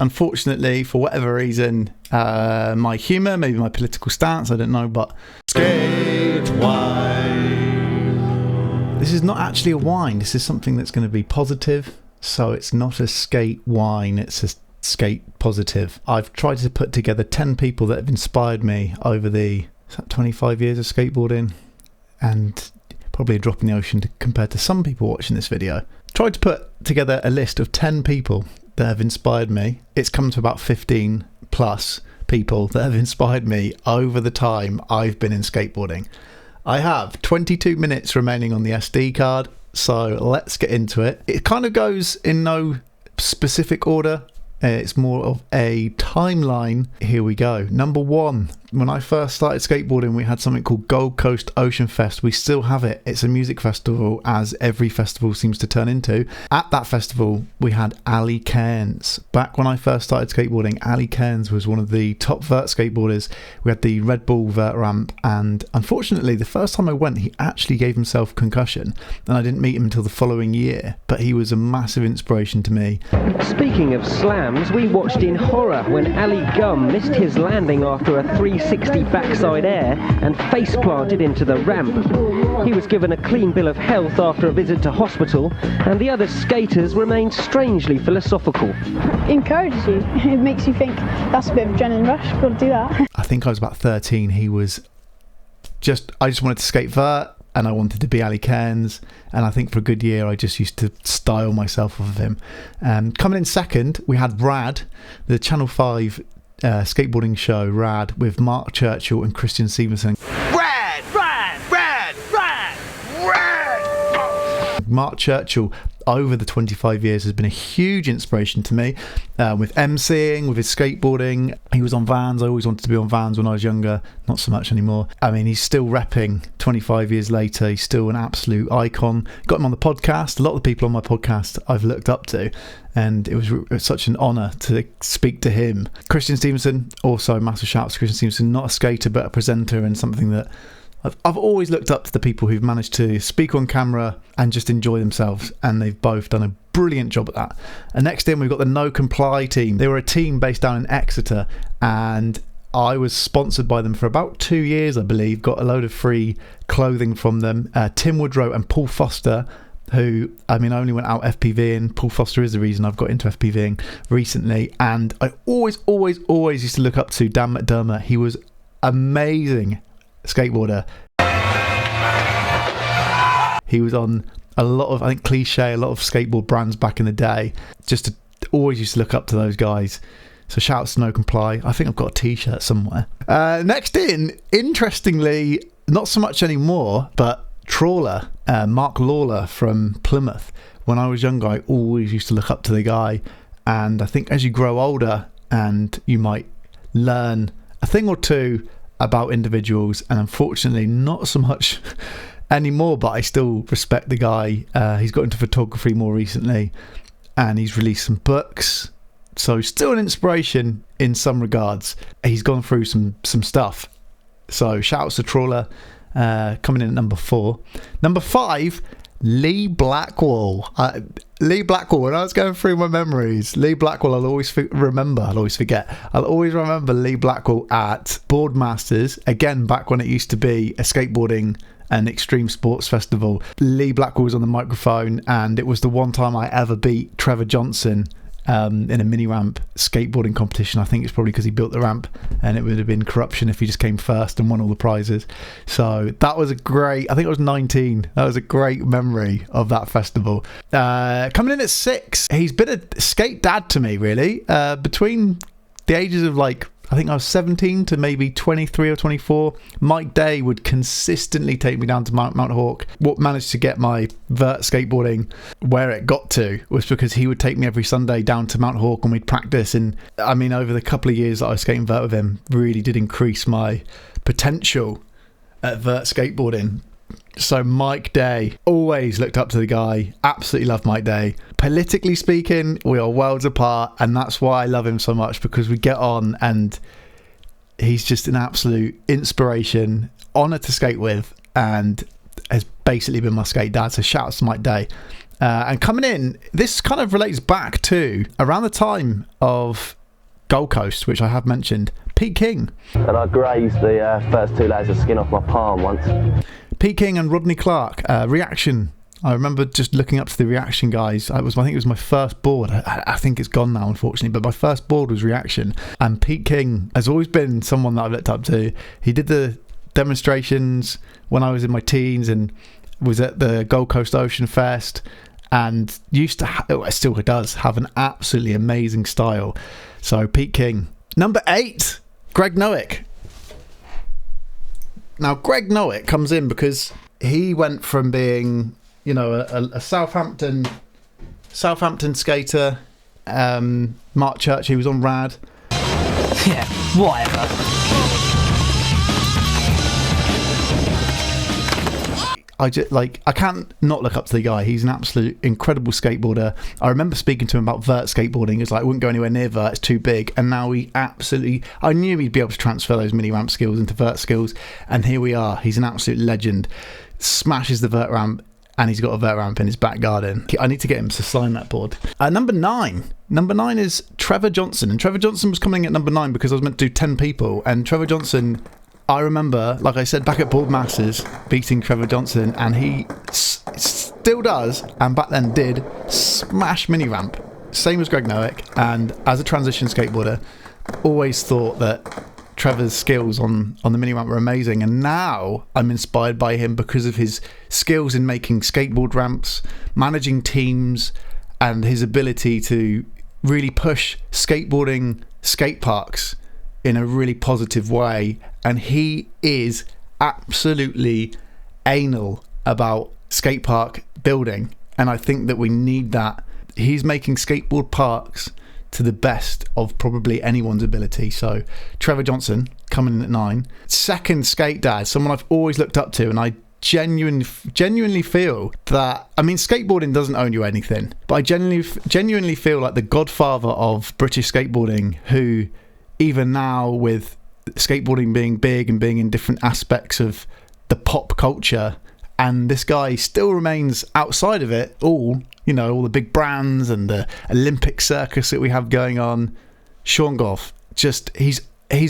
Unfortunately, for whatever reason, my humour, maybe my political stance, I don't know, but SkateWine. This is not actually a wine. This is something that's going to be positive. So it's not a skate wine, it's a skate positive. I've tried to put together 10 people that have inspired me over the 25 years of skateboarding, and probably a drop in the ocean compared to some people watching this video. Tried to put together a list of 10 people that have inspired me. It's come to about 15 plus people that have inspired me over the time I've been in skateboarding. I have 22 minutes remaining on the SD card, so let's get into it. It kind of goes in no specific order. It's more of a timeline. Here we go. Number 1. When I first started skateboarding, we had something called Gold Coast Ocean Fest. We still have it. It's a music festival, as every festival seems to turn into. At that festival, we had Ali Cairns. Back when I first started skateboarding, Ali Cairns was one of the top vert skateboarders. We had the Red Bull vert ramp, and unfortunately, the first time I went, he actually gave himself concussion, and I didn't meet him until the following year, but he was a massive inspiration to me. Speaking of slams, we watched in horror when Ali Gum missed his landing after a 360 backside air and face planted into the ramp. He was given a clean bill of health after a visit to hospital, and the other skaters remained strangely philosophical. It encourages you. It makes you think, that's a bit of adrenaline rush, got to do that. I think I was about 13. I just wanted to skate vert, and I wanted to be Ali Cairns, and I think for a good year I just used to style myself off of him. Coming in second, we had Rad, the Channel 5 skateboarding show Rad, with Mark Churchill and Christian Stevenson. Rad, rad, rad, rad, rad. Mark Churchill, over the 25 years, has been a huge inspiration to me, with emceeing, with his skateboarding. He was on Vans. I always wanted to be on Vans when I was younger, not so much anymore. I mean, he's still repping 25 years later. He's still an absolute icon. Got him on the podcast. A lot of the people on my podcast I've looked up to, and it was such an honour to speak to him. Christian Stevenson, also massive shout out to Christian Stevenson, not a skater but a presenter, and something that I've always looked up to, the people who've managed to speak on camera and just enjoy themselves, and they've both done a brilliant job at that. And next in, we've got the No Comply team. They were a team based down in Exeter, and I was sponsored by them for about 2 years, I believe. Got a load of free clothing from them. Tim Woodrow and Paul Foster, who, I mean, I only went out FPVing. Paul Foster is the reason I've got into FPVing recently, and I always used to look up to Dan McDermott. He was amazing skateboarder. He was on a lot of, I think, Cliche, a lot of skateboard brands back in the day. Always used to look up to those guys. So shout out to No Comply. I think I've got a t-shirt somewhere. Next in, interestingly, not so much anymore, but Trawler, Mark Lawler from Plymouth. When I was younger, I always used to look up to the guy, and I think as you grow older, and you might learn a thing or two about individuals, and unfortunately not so much anymore, but I still respect the guy. He's got into photography more recently, and he's released some books, so still an inspiration in some regards. He's gone through some stuff, so shout outs to Trawler. Coming in at number 4. Number 5, Lee Blackwell. Lee Blackwell, when I was going through my memories, Lee Blackwell, I'll always remember Lee Blackwell at Boardmasters, again back when it used to be a skateboarding and extreme sports festival. Lee Blackwell was on the microphone, and it was the one time I ever beat Trevor Johnson in a mini ramp skateboarding competition. I think it's probably because he built the ramp, and it would have been corruption if he just came first and won all the prizes. So that was I think I was 19. That was a great memory of that festival. Coming in at 6, he's been a skate dad to me, really. Between the ages of, like, I think I was 17 to maybe 23 or 24. Mike Day would consistently take me down to Mount Hawk. What managed to get my vert skateboarding where it got to was because he would take me every Sunday down to Mount Hawk, and we'd practice. And I mean, over the couple of years that I was skating vert with him, really did increase my potential at vert skateboarding. So Mike Day, always looked up to the guy, absolutely loved Mike Day. Politically speaking, we are worlds apart, and that's why I love him so much, because we get on, and he's just an absolute inspiration, honour to skate with, and has basically been my skate dad. So shout out to Mike Day. And coming in, this kind of relates back to around the time of Gold Coast, which I have mentioned, Pete King. And I grazed the first 2 layers of skin off my palm once. Pete King and Rodney Clark, Reaction. I remember just looking up to the Reaction guys. I think it was my first board. I think it's gone now, unfortunately, but my first board was Reaction. And Pete King has always been someone that I've looked up to. He did the demonstrations when I was in my teens and was at the Gold Coast Ocean Fest, and used to still does have an absolutely amazing style. So Pete King. Number 8, Greg Nowick. Now Greg Nowick comes in because he went from being, you know, a Southampton skater. Mark Church, he was on Rad. Yeah, whatever. I can't not look up to the guy. He's an absolute incredible skateboarder. I remember speaking to him about vert skateboarding. It's like, I wouldn't go anywhere near vert, it's too big. And now I knew he'd be able to transfer those mini ramp skills into vert skills. And here we are. He's an absolute legend. Smashes the vert ramp, and he's got a vert ramp in his back garden. I need to get him to sign that board. Number 9. Number 9 is Trevor Johnson. And Trevor Johnson was coming at number 9 because I was meant to do 10 people. And Trevor Johnson, I remember, like I said, back at Board Masters, beating Trevor Johnson, and he still does, and back then did, smash mini ramp. Same as Greg Nowick, and as a transition skateboarder, always thought that Trevor's skills on the mini ramp were amazing, and now I'm inspired by him because of his skills in making skateboard ramps, managing teams, and his ability to really push skateboarding skate parks in a really positive way. And he is absolutely anal about skate park building, and I think that we need that. He's making skateboard parks to the best of probably anyone's ability. So Trevor Johnson coming in at 9. Second, Skate Dad, someone I've always looked up to, and I genuinely feel that, I mean, skateboarding doesn't own you anything, but I genuinely feel like the godfather of British skateboarding, who even now with skateboarding being big and being in different aspects of the pop culture, and this guy still remains outside of it all, you know, all the big brands and the Olympic circus that we have going on. Sean Goff, just he's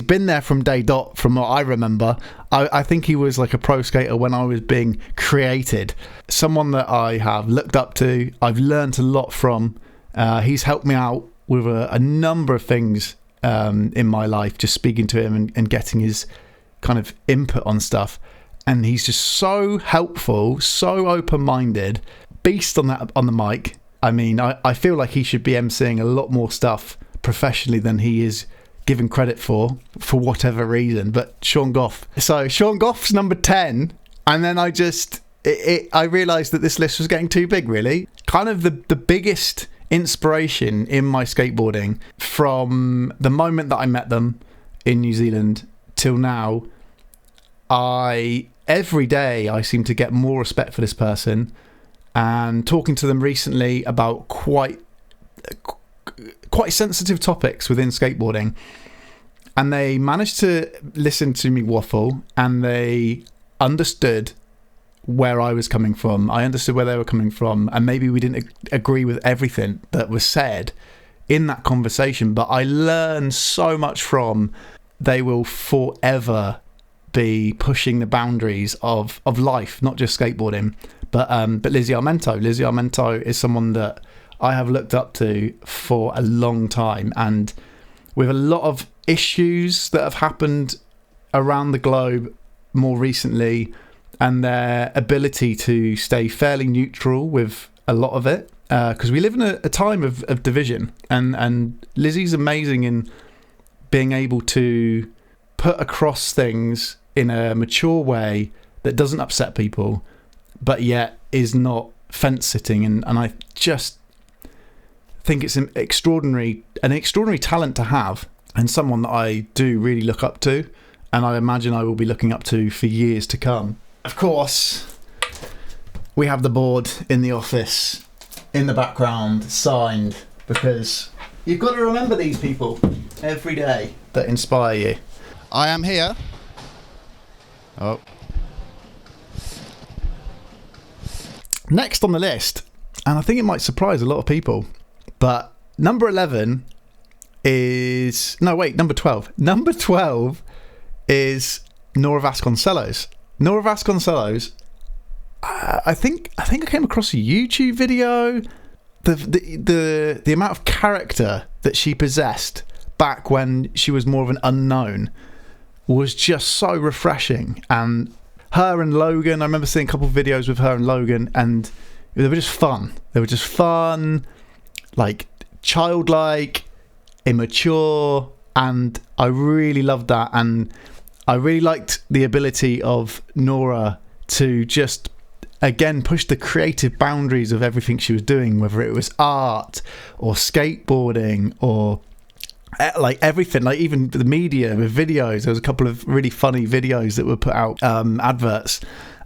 been there from day dot, from what I remember. I think he was like a pro skater when I was being created. Someone that I have looked up to, I've learned a lot from. He's helped me out with a number of things in my life, just speaking to him and getting his kind of input on stuff. And he's just so helpful, so open-minded, beast on the mic. I mean, I feel like he should be emceeing a lot more stuff professionally than he is given credit for whatever reason. But Sean Goff. So Sean Goff's number 10, and then I realised that this list was getting too big, really. Kind of the biggest inspiration in my skateboarding from the moment that I met them in New Zealand till now. Every day I seem to get more respect for this person, and talking to them recently about quite sensitive topics within skateboarding, and they managed to listen to me waffle, and they understood where I was coming from. I understood where they were coming from, and maybe we didn't agree with everything that was said in that conversation, but I learned so much from. They will forever be pushing the boundaries of life, not just skateboarding. But Lizzie Armento is someone that I have looked up to for a long time, and with a lot of issues that have happened around the globe more recently, and their ability to stay fairly neutral with a lot of it, because we live in a time of division, and Lizzie's amazing in being able to put across things in a mature way that doesn't upset people, but yet is not fence sitting, and I just think it's an extraordinary talent to have, and someone that I do really look up to, and I imagine I will be looking up to for years to come. Of course, we have the board in the office in the background signed, because you've got to remember these people every day that inspire you. I am here. Oh. Next on the list, and I think it might surprise a lot of people. But number 11 is... No, wait, number 12. Number 12 is Nora Vasconcelos. Nora Vasconcelos, I think I came across a YouTube video. The amount of character that she possessed back when she was more of an unknown was just so refreshing. And her and Logan, I remember seeing a couple of videos with her and Logan, and they were just fun. They were just fun, like childlike, immature, and I really loved that. And I really liked the ability of Nora to just, again, push the creative boundaries of everything she was doing, whether it was art or skateboarding or like everything, like even the media with videos. There was a couple of really funny videos that were put out, adverts,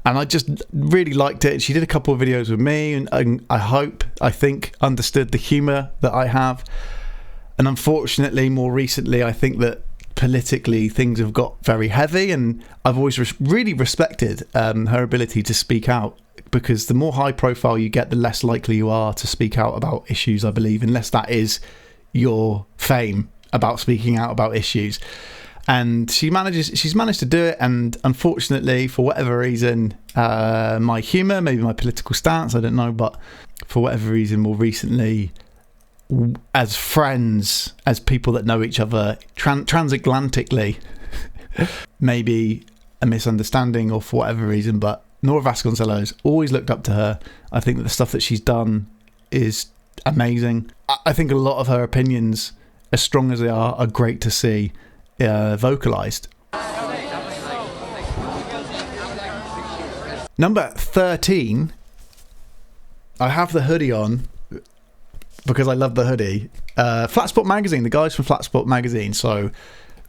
and I just really liked it. She did a couple of videos with me, and I think understood the humour that I have. And unfortunately, more recently, I think that politically things have got very heavy, and I've always really respected her ability to speak out, because the more high profile you get, the less likely you are to speak out about issues, I believe, unless that is your fame about speaking out about issues. And she's managed to do it, and unfortunately, for whatever reason, my humour, maybe my political stance, I don't know, but for whatever reason, more recently, as friends, as people that know each other transatlantically, maybe a misunderstanding, or for whatever reason, but Nora Vasconcelos, always looked up to her. I think that the stuff that she's done is amazing. I think a lot of her opinions, as strong as they are great to see vocalised. Number 13, I have the hoodie on because I love the hoodie. Flatspot Magazine, the guys from Flatspot Magazine. So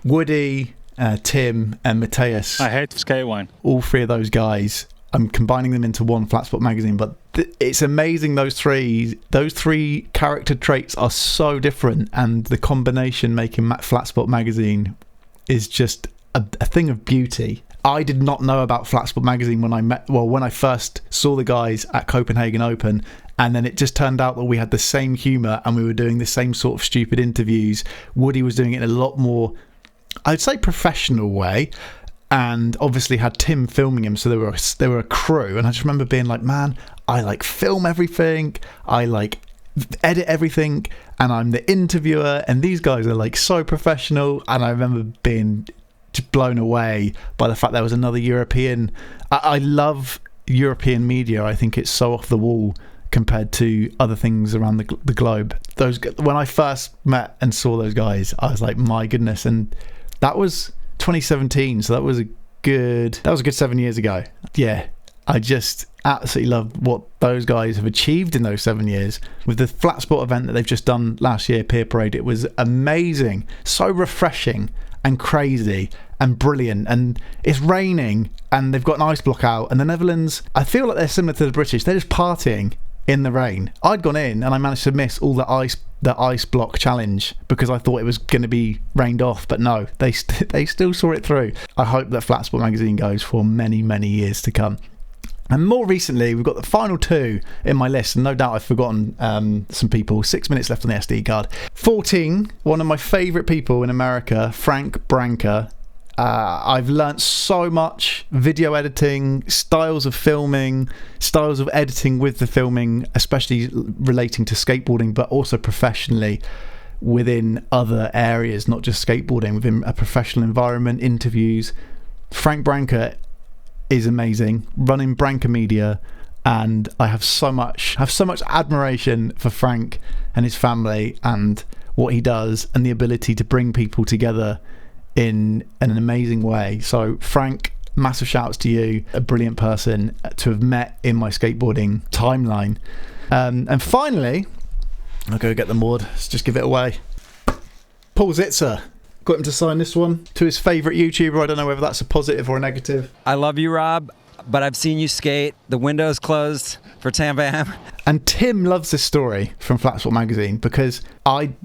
Woody, Tim and Mateus. I hate SkateWine. All three of those guys. I'm combining them into one Flatspot Magazine, but it's amazing. Those three character traits are so different, and the combination making Flatspot Magazine is just a thing of beauty. I did not know about Flatspot Magazine when I first saw the guys at Copenhagen Open, and then it just turned out that we had the same humour and we were doing the same sort of stupid interviews. Woody was doing it in a lot more, I'd say, professional way, and obviously had Tim filming him, so they were a crew. And I just remember being like, man, I like film everything, I like edit everything, and I'm the interviewer, and these guys are like so professional. And I remember being just blown away by the fact there was another European. I love European media. I think it's so off the wall compared to other things around the globe. When I first met and saw those guys, I was like, my goodness. And that was 2017, so that was a good 7 years ago. Yeah, I just absolutely love what those guys have achieved in those 7 years with the Flatspot event that they've just done last year, Peer Parade. It was amazing, so refreshing and crazy and brilliant. And it's raining and they've got an ice block out, and the Netherlands, I feel like they're similar to the British. They're just partying in the rain. I'd gone in and I managed to miss all the ice block challenge because I thought it was going to be rained off, but no, they still saw it through. I hope that Flatspot Magazine goes for many, many years to come. And more recently, we've got the final two in my list, and no doubt I've forgotten some people. 6 minutes left on the SD card. 14, one of my favourite people in America, Frank Branca. I've learnt so much video editing, styles of filming, styles of editing with the filming, especially relating to skateboarding, but also professionally within other areas, not just skateboarding, within a professional environment, interviews. Frank Branca is amazing, running Branca Media, and I have so much admiration for Frank and his family and what he does, and the ability to bring people together in an amazing way. So Frank, massive shouts to you, a brilliant person to have met in my skateboarding timeline. And finally, I'll go get the award. Let's just give it away. Paul Zitzer. Got him to sign this one to his favourite YouTuber. I don't know whether that's a positive or a negative. I love you, Rob, but I've seen you skate. The window's closed for Tam Bam. And Tim loves this story from Flatspot Magazine because I'm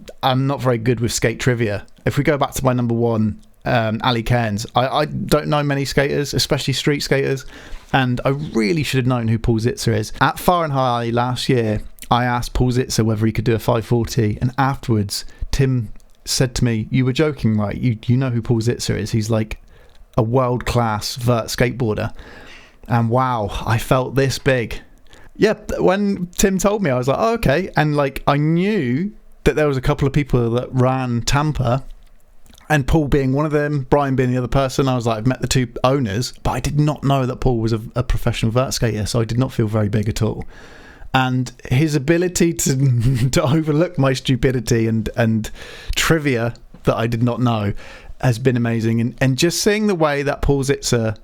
not very good with skate trivia. If we go back to my number one, Ali Cairns, I don't know many skaters, especially street skaters, and I really should have known who Paul Zitzer is. At Far and High last year, I asked Paul Zitzer whether he could do a 540, and afterwards Tim said to me, "You were joking, right? You know who Paul Zitzer is? He's like a world-class vert skateboarder." And wow, I felt this big. Yeah, when Tim told me, I was like, oh, okay. And like, I knew that there was a couple of people that ran Tampa, and Paul being one of them, Brian being the other person. I was like, I've met the two owners, but I did not know that Paul was a professional vert skater, so I did not feel very big at all. And his ability to overlook my stupidity and trivia that I did not know has been amazing. And just seeing the way that Paul Zitzer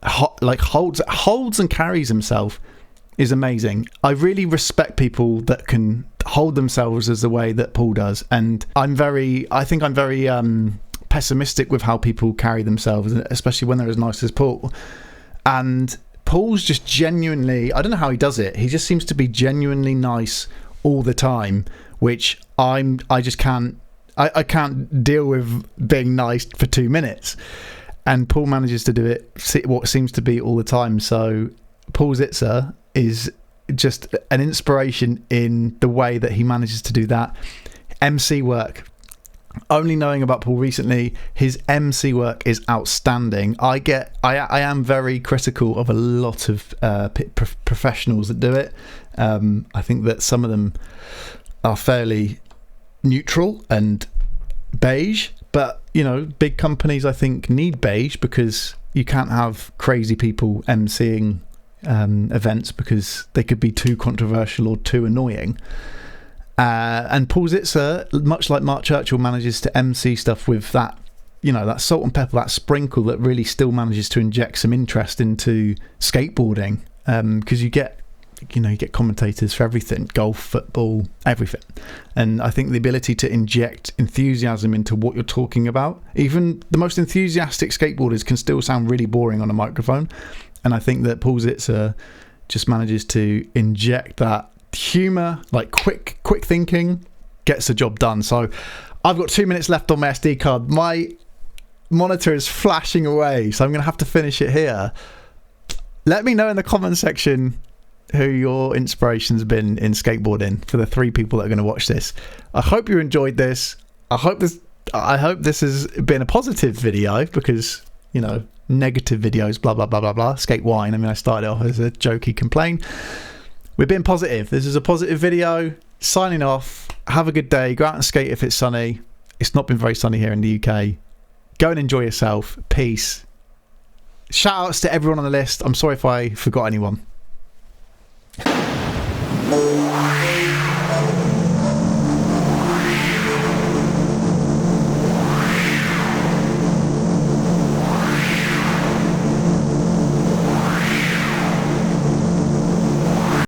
holds and carries himself is amazing. I really respect people that can hold themselves as the way that Paul does, and I think I'm very pessimistic with how people carry themselves, especially when they're as nice as Paul. And Paul's just genuinely, I don't know how he does it, he just seems to be genuinely nice all the time, which I can't deal with being nice for 2 minutes, and Paul manages to do it what seems to be all the time. So Paul Zitzer is just an inspiration in the way that he manages to do that. MC work, only knowing about Paul recently, his MC work is outstanding. I am very critical of a lot of professionals that do it. I think that some of them are fairly neutral and beige, but you know, big companies I think need beige, because you can't have crazy people MCing events because they could be too controversial or too annoying. And Paul Zitzer, much like Mark Churchill, manages to MC stuff with that, you know, that salt and pepper, that sprinkle that really still manages to inject some interest into skateboarding. Because you get commentators for everything, golf, football, everything. And I think the ability to inject enthusiasm into what you're talking about, even the most enthusiastic skateboarders can still sound really boring on a microphone. And I think that Paul Zitzer just manages to inject that humour, like quick thinking, gets the job done. So I've got 2 minutes left on my SD card. My monitor is flashing away, so I'm going to have to finish it here. Let me know in the comment section who your inspiration's been in skateboarding for the 3 people that are going to watch this. I hope you enjoyed this. I hope this has been a positive video, because, you know, negative videos, blah blah blah blah blah. SkateWine, I mean, I started off as a jokey complaint. We're being positive. This is a positive video. Signing off. Have a good day. Go out and skate if it's sunny. It's not been very sunny here in the UK. Go and enjoy yourself. Peace. Shout outs to everyone on the list. I'm sorry if I forgot anyone.